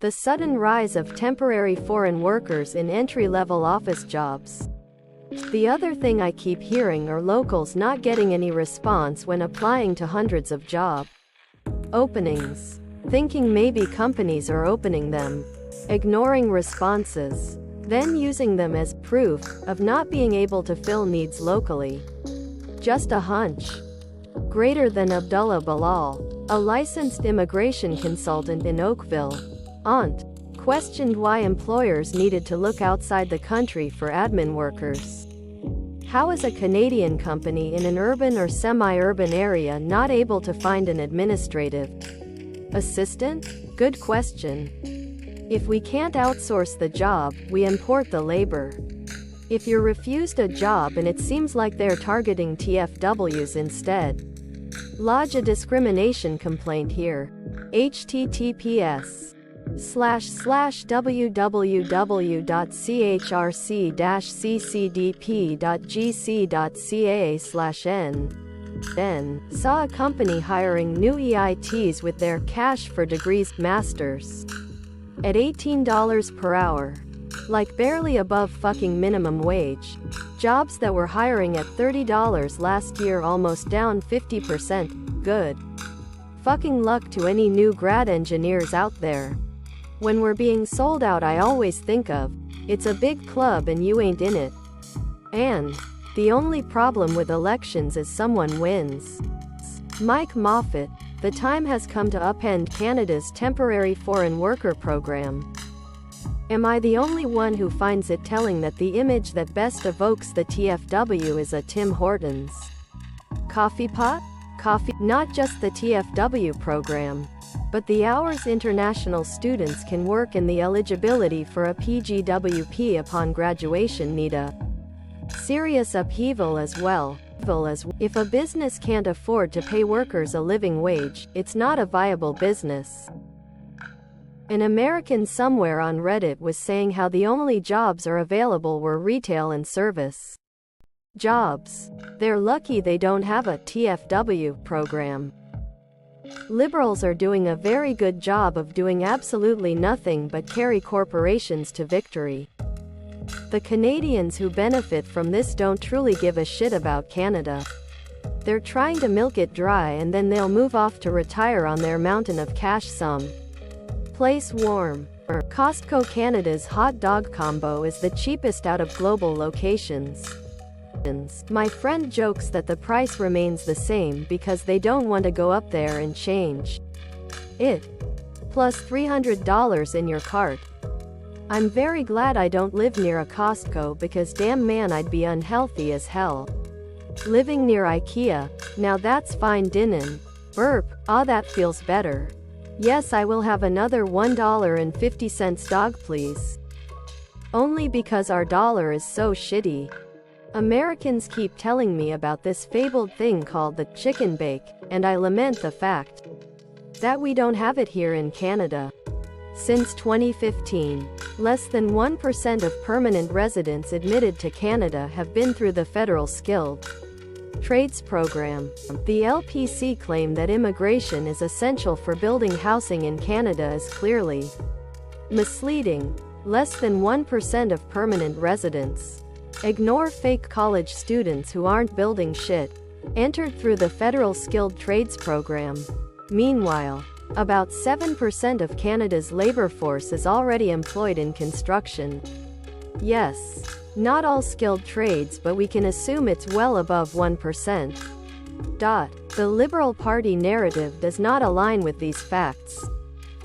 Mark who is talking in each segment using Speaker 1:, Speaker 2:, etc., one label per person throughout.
Speaker 1: The sudden rise of temporary foreign workers in entry-level office jobs. The other thing I keep hearing are locals not getting any response when applying to hundreds of job openings. Thinking maybe companies are opening them, ignoring responses, then using them as proof of not being able to fill needs locally. Just a hunch. Greater than Abdullah Bilal, a licensed immigration consultant in Oakville, Ont, questioned why employers needed to look outside the country for admin workers. How is a Canadian company in an urban or semi-urban area not able to find an administrative assistant? Good question. If we can't outsource the job, we import the labor. If you're refused a job and it seems like they're targeting TFWs instead, lodge a discrimination complaint here. https://www.chrc-ccdp.gc.ca/n saw a company hiring new EITs with their cash for degrees masters at $18 per hour. Like barely above fucking minimum wage. Jobs that were hiring at $30 last year almost down 50%. Good fucking luck to any new grad engineers out there. When we're being sold out, I always think of, it's a big club and you ain't in it. And the only problem with elections is someone wins. Mike Moffat, the time has come to upend Canada's temporary foreign worker program. Am I the only one who finds it telling that the image that best evokes the TFW is a Tim Hortons coffee pot? Coffee, not just the TFW program, but the hours international students can work and the eligibility for a PGWP upon graduation need a serious upheaval as well. If a business can't afford to pay workers a living wage, it's not a viable business. An American somewhere on Reddit was saying how the only jobs are available were retail and service jobs. They're lucky they don't have a TFW program. Liberals are doing a very good job of doing absolutely nothing but carry corporations to victory. The Canadians who benefit from this don't truly give a shit about Canada. They're trying to milk it dry and then they'll move off to retire on their mountain of cash some place warm. Costco Canada's hot dog combo is the cheapest out of global locations. My friend jokes that the price remains the same because they don't want to go up there and change it. Plus $300 in your cart. I'm very glad I don't live near a Costco because damn man I'd be unhealthy as hell. Living near IKEA, now that's fine dining. Burp, ah that feels better. Yes, I will have another $1.50 dog please. Only because our dollar is so shitty. Americans keep telling me about this fabled thing called the chicken bake, and I lament the fact that we don't have it here in Canada. Since 2015, less than 1% of permanent residents admitted to Canada have been through the federal skilled trades program. The LPC claim that immigration is essential for building housing in Canada is clearly misleading. Less than 1% of permanent residents. Ignore fake college students who aren't building shit. Entered through the federal skilled trades program. Meanwhile, about 7% of Canada's labor force is already employed in construction. Yes, not all skilled trades, but we can assume it's well above 1%. The Liberal Party narrative does not align with these facts.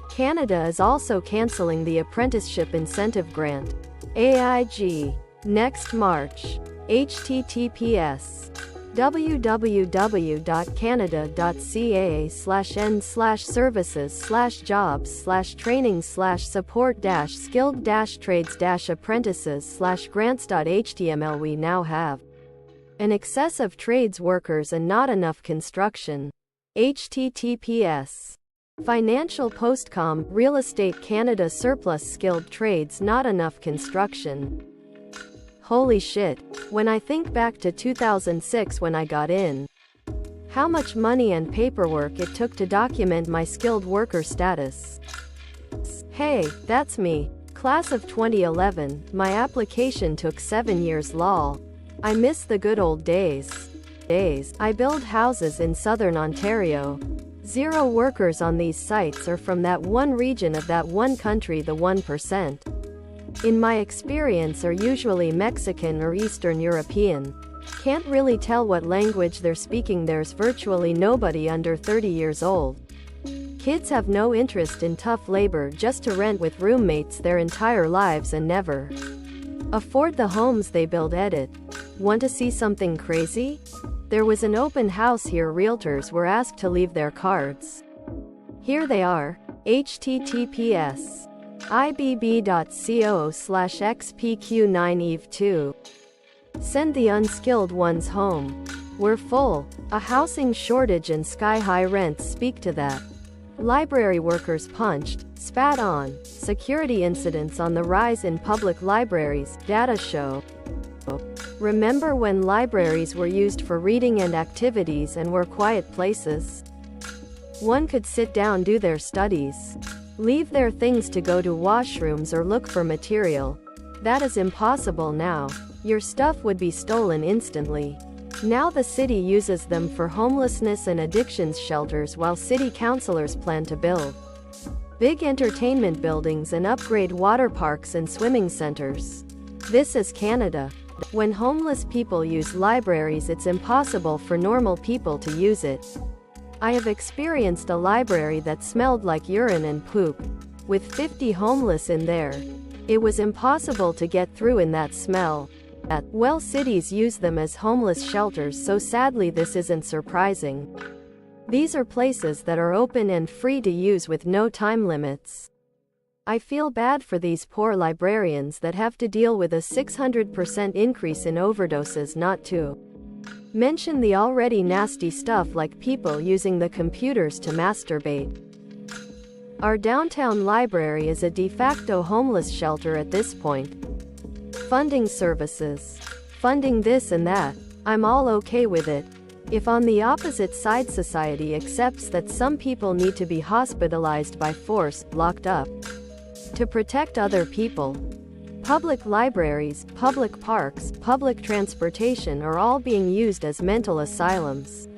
Speaker 1: Canada is also cancelling the Apprenticeship Incentive Grant, AIG, next March. https www.canada.ca/n/services/jobs/training/support-skilled-trades-apprentices/grants.html. We now have an excess of trades workers and not enough construction. https Financial Postcom, Real Estate Canada surplus skilled trades, not enough construction. Holy shit, when I think back to 2006 when I got in, how much money and paperwork it took to document my skilled worker status. Hey, that's me. Class of 2011, my application took 7 years lol. I miss the good old days. I build houses in southern Ontario. 0 workers on these sites are from that one region of that one country, the 1%. In my experience are usually Mexican or Eastern European. Can't really tell what language they're speaking. There's virtually nobody under 30 years old. Kids have no interest in tough labor, just to rent with roommates their entire lives and never afford the homes they build. Edit. Want to see something crazy? There was an open house here. Realtors were asked to leave their cards. Here they are. https ibb.co/xpq9eve2. Send the unskilled ones home. We're full. A housing shortage and sky-high rents speak to that. Library workers punched, spat on. Security incidents on the rise in public libraries, data show. Remember when libraries were used for reading and activities and were quiet places? One could sit down, do their studies, leave their things to go to washrooms or look for material. That is impossible now. Your stuff would be stolen instantly. Now the city uses them for homelessness and addictions shelters, while city councilors plan to build big entertainment buildings and upgrade water parks and swimming centers. This is Canada. When homeless people use libraries, it's impossible for normal people to use it. I have experienced a library that smelled like urine and poop. With 50 homeless in there, it was impossible to get through in that smell. Well, cities use them as homeless shelters, so sadly this isn't surprising. These are places that are open and free to use with no time limits. I feel bad for these poor librarians that have to deal with a 600% increase in overdoses, not to mention the already nasty stuff like people using the computers to masturbate. Our downtown library is a de facto homeless shelter at this point. Funding services. Funding this and that. I'm all okay with it. If on the opposite side society accepts that some people need to be hospitalized by force, locked up, to protect other people. Public libraries, public parks, public transportation are all being used as mental asylums.